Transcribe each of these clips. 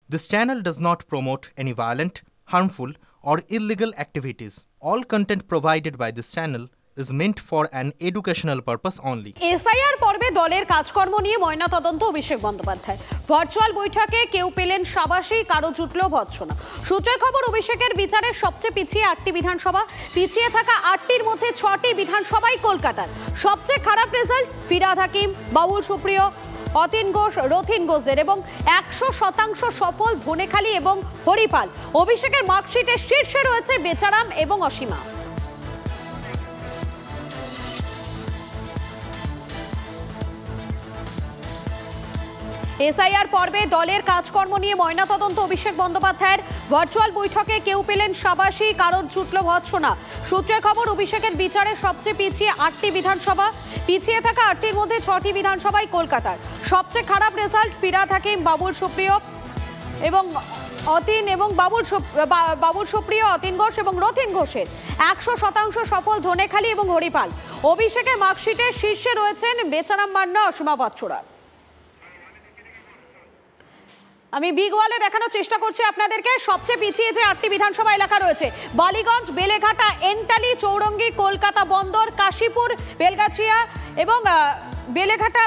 This channel does not promote any violent, harmful, or illegal activities. All content provided by this channel is meant for an educational purpose only. SIR পর্বে দলের কাজকর্ম নিয়ে ময়নাতদন্ত Abhishek Bandyopadhyay. Virtual বৈঠকে কেউ পেলেন সাবাসী, কারো জুটল ভৎসনা। সূত্রের খবর, অভিষেকের বিচারের সবচেয়ে পিছিয়ে 8টি বিধানসভা, পিছিয়ে থাকা 8টির মধ্যে 6টি বিধানসভাই কলকাতার। সবচেয়ে খারাপ রেজাল্ট ফিরহাদ হাকিম, বাবুল সুপ্রিয়, অতীন ঘোষ, রথিন ঘোষদের এবং 100% সফল ধনেখালি এবং হরিপাল। অভিষেকের মার্কশিটের শীর্ষে রয়েছে বেচারাম এবং অসীমা। এসআইআর পর্বে দলের কাজকর্ম নিয়ে ময়নাতদন্ত অভিষেক বন্দ্যোপাধ্যায়ের। ভার্চুয়াল বৈঠকে কেউ পেলেন সাবাসী, কারোর জুটল ভৎসনা। সূত্রের খবর, অভিষেকের বিচারে সবচেয়ে পিছিয়ে 8টি বিধানসভা, পিছিয়ে থাকা 8টির মধ্যে 6টি বিধানসভাই কলকাতার। সবচেয়ে খারাপ রেজাল্ট ফিরহাদ হাকিম, বাবুল সুপ্রিয় এবং অতীন এবং বাবুল সুপ্রিয়, অতীন ঘোষ এবং রথিন ঘোষের। 100% সফল ধনেখালি এবং হরিপাল। অভিষেকের মার্কশিটের শীর্ষে রয়েছেন বেচারাম মান্না, অসীমা বাচ্চুরা। আমি বিগ ওয়ালে দেখানোর চেষ্টা করছি আপনাদেরকে। সবচেয়ে পিছিয়ে যে 8টি বিধানসভা এলাকা রয়েছে, বালিগঞ্জ, বেলেঘাটা, এন্টালি, চৌরঙ্গি, কলকাতা বন্দর, কাশীপুর, বেলগাছিয়া এবং বেলেঘাটা,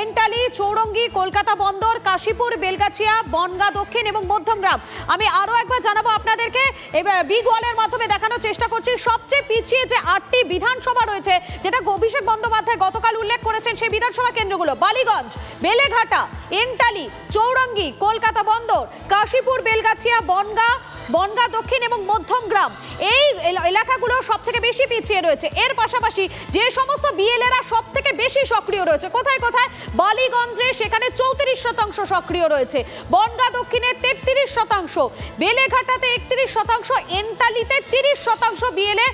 এন্টালি, চৌরঙ্গি, কলকাতা বন্দর, কাশীপুর, বেলগাছিয়া, বনগাঁ দক্ষিণ এবং মধ্যমগ্রাম। আমি আরও একবার জানাবো আপনাদেরকে, এবার বিগ ওয়ালের মাধ্যমে দেখানোর চেষ্টা করছি সবচেয়ে পিছিয়ে যে 8টি বিধানসভা রয়েছে, যেটা অভিষেক বন্দ্যোপাধ্যায় গতকাল উল্লেখ করেছেন, সেই বিধানসভা কেন্দ্রগুলো বালিগঞ্জ, বেলেঘাটা, এন্টালি, চৌরঙ্গি, কলকাতা বন্দর, কাশীপুর, বেলগাছিয়া, বনগাঁ দক্ষিণ এবং মধ্যমগ্রাম। এই এলাকাগুলো সব থেকে বেশি পিছিয়ে রয়েছে। এর পাশাপাশি যে সমস্ত বিএলএরা সব থেকে বেশি সক্রিয় রয়েছে, কোথায় কোথায়? বালিগঞ্জে, সেখানে 34% সক্রিয় রয়েছে, বনগাঁ দক্ষিণে 33%, বেলেঘাটাতে 31%, এন্টালিতে 30% বিএলএ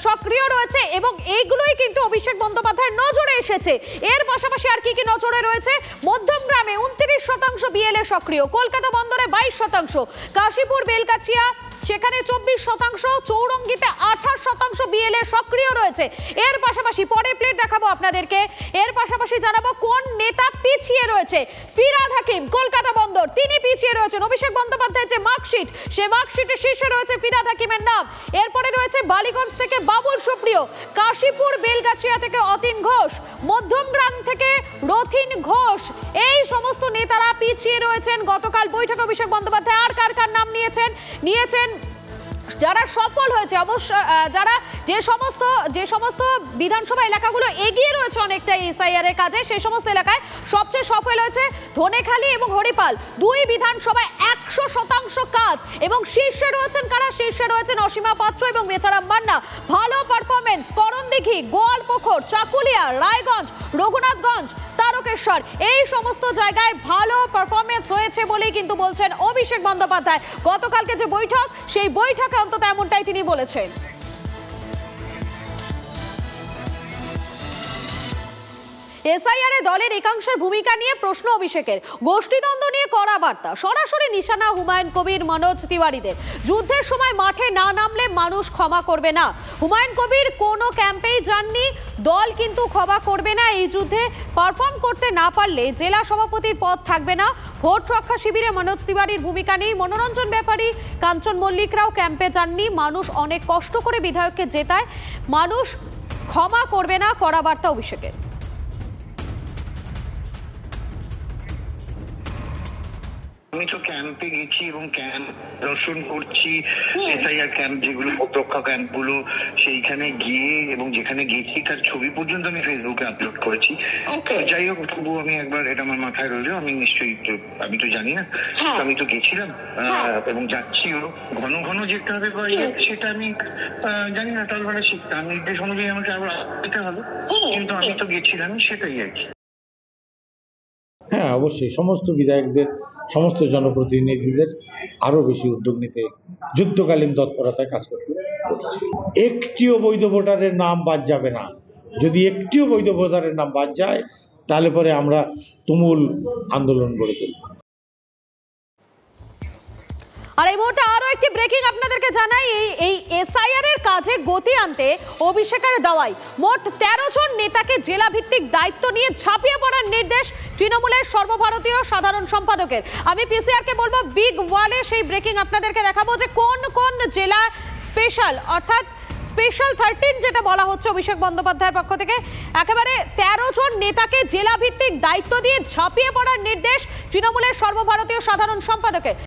সক্রিয় রয়েছে এবং এইগুলোই কিন্তু অভিষেক বন্দ্যোপাধ্যায়ের নজরে এসেছে। এর পাশাপাশি আর কি কি নজরে রয়েছে? মধ্যমগ্রামে 29% বিএলএ সক্রিয়, কলকাতা বন্দরে 22%, কাশীপুর, বেলগাছিয়া সেখানে 24%, চৌরঙ্গিতে 28% বিএলএ সক্রিয় রয়েছে। এর পাশাপাশি পরে প্লেট দেখাবো আপনাদেরকে। এর পাশাপাশি জানাবো কোন নেতা পিছিয়ে রয়েছে। ফিরহাদ হাকিম, কলকাতা বন্দর, তিনি পিছিয়ে রয়েছেন। অভিষেক বন্দ্যোপাধ্যায়ের যে মার্কশিট, সে মার্কশিটের শীর্ষে রয়েছে ফিরহাদ হাকিমের নাম। এরপরে রয়েছে বালিগঞ্জ থেকে বাবুল সুপ্রিয়, কাশীপুর, বেলগাছিয়া থেকে অতীন ঘোষ, মধ্যমগ্রাম থেকে রথিন ঘোষ। এই সমস্ত নেতারা পিছিয়ে রয়েছেন। গতকাল বৈঠকে অভিষেক বন্দ্যোপাধ্যায় আর কার নাম নিয়েছেন যারা সফল হয়েছে, অবশ্য যারা যে সমস্ত বিধানসভা এলাকাগুলো এগিয়ে রয়েছে অনেকটা এসআইআর এর কাজে, সেই সমস্ত এলাকায় সবচেয়ে সফল হয়েছে ধনেখালি এবং হরিপাল। 2 বিধানসভায় 100% কাজ এবং শীর্ষে রয়েছেন কারা? শীর্ষে রয়েছেন অসীমা পাত্র এবং বেচারাম মান্না। ভালো পারফরমেন্স করণদিঘি, গোয়ালপুকুর, চাকুলিয়া, রায়গঞ্জ, রঘুনাথগঞ্জ, তারকেশ্বর, এই সমস্ত জায়গায় ভালো পারফরমেন্স হয়েছে বলেই কিন্তু বলছেন অভিষেক বন্দ্যোপাধ্যায়। গতকালকে যে বৈঠক, সেই বৈঠকে অন্তত এমনটাই তিনি বলেছেন। এসআইআরে দলের একাংশের ভূমিকা নিয়ে প্রশ্ন অভিষেকের। গোষ্ঠীদ্বন্দ্ব নিয়ে কড়া বার্তা, সরাসরি নিশানা হুমায়ুন কবির, মনোজ তিওয়ারিদের। যুদ্ধের সময় মাঠে না নামলে মানুষ ক্ষমা করবে না। হুমায়ুন কবির কোনো ক্যাম্পেই যাননি, দল কিন্তু ক্ষমা করবে না। এই যুদ্ধে পারফর্ম করতে না পারলে জেলা সভাপতির পদ থাকবে না। ভোট রক্ষা শিবিরে মনোজ তিওয়ারির ভূমিকা নেই। মনোরঞ্জন ব্যাপারী, কাঞ্চন মল্লিকরাও ক্যাম্পে যাননি। মানুষ অনেক কষ্ট করে বিধায়ককে জেতায়, মানুষ ক্ষমা করবে না, কড়া বার্তা অভিষেকের। আমি তো ক্যাম্পে গেছি এবং ক্যাম্প দর্শন করছি, এসআইআর ক্যাম্প যেগুলো, ভোটরক্ষা ক্যাম্পগুলো, সেইখানে গিয়ে এবং যেখানে গেছি তার ছবি পর্যন্ত আমি ফেসবুকে আপলোড করেছি। যাই হোক, তবু আমি একবার, এটা আমার মাথায় রইল, আমি নিশ্চয়ই, আমি তো জানি না, আমি তো গেছিলাম এবং যাচ্ছিও। ঘন ঘন যেতে হবে বা সেটা আমি জানি না, তার মানে তার নির্দেশ অনুযায়ী আমাকে আবার যেতে হবে, কিন্তু আমি তো গেছিলাম, সেটাই আর কি। হ্যাঁ, অবশ্যই সমস্ত বিধায়কদের, সমস্ত জনপ্রতিনিধিদের আরো বেশি উদ্যোগ নিতে, যুদ্ধকালীন তৎপরতায় কাজ করতে বলেছি। একটিও বৈধ ভোটারের নাম বাদ যাবে না। যদি একটিও বৈধ ভোটারের নাম বাদ যায়, তাহলে পরে আমরা তুমুল আন্দোলন গড়ে তুলব। আর এই মুহূর্তে আরো একটি ব্রেকিং আপনাদেরকে জানাই, এই এসআইআর এর কাজে গতি আনতে অভিষেকের দাওয়াই মোট 13 জন নেতাকে জেলা ভিত্তিক দায়িত্ব নিয়ে ঝাঁপিয়ে পড়ার নির্দেশ তৃণমূলের সর্বভারতীয় সাধারণ সম্পাদকের। আমি পিসিআর কে বলবো বিগ ওয়ালে সেই ব্রেকিং আপনাদেরকে দেখাবো যে কোন কোন জেলা স্পেশাল, অর্থাৎ স্পেশাল 13 যেটা বলা হচ্ছে অভিষেক বন্দ্যোপাধ্যায়ের পক্ষ থেকে, একেবারে 13 জন নেতাকে জেলা ভিত্তিক দায়িত্ব দিয়ে ঝাঁপিয়ে পড়ার নির্দেশ তৃণমূলের সর্বভারতীয় সাধারণ সম্পাদকের।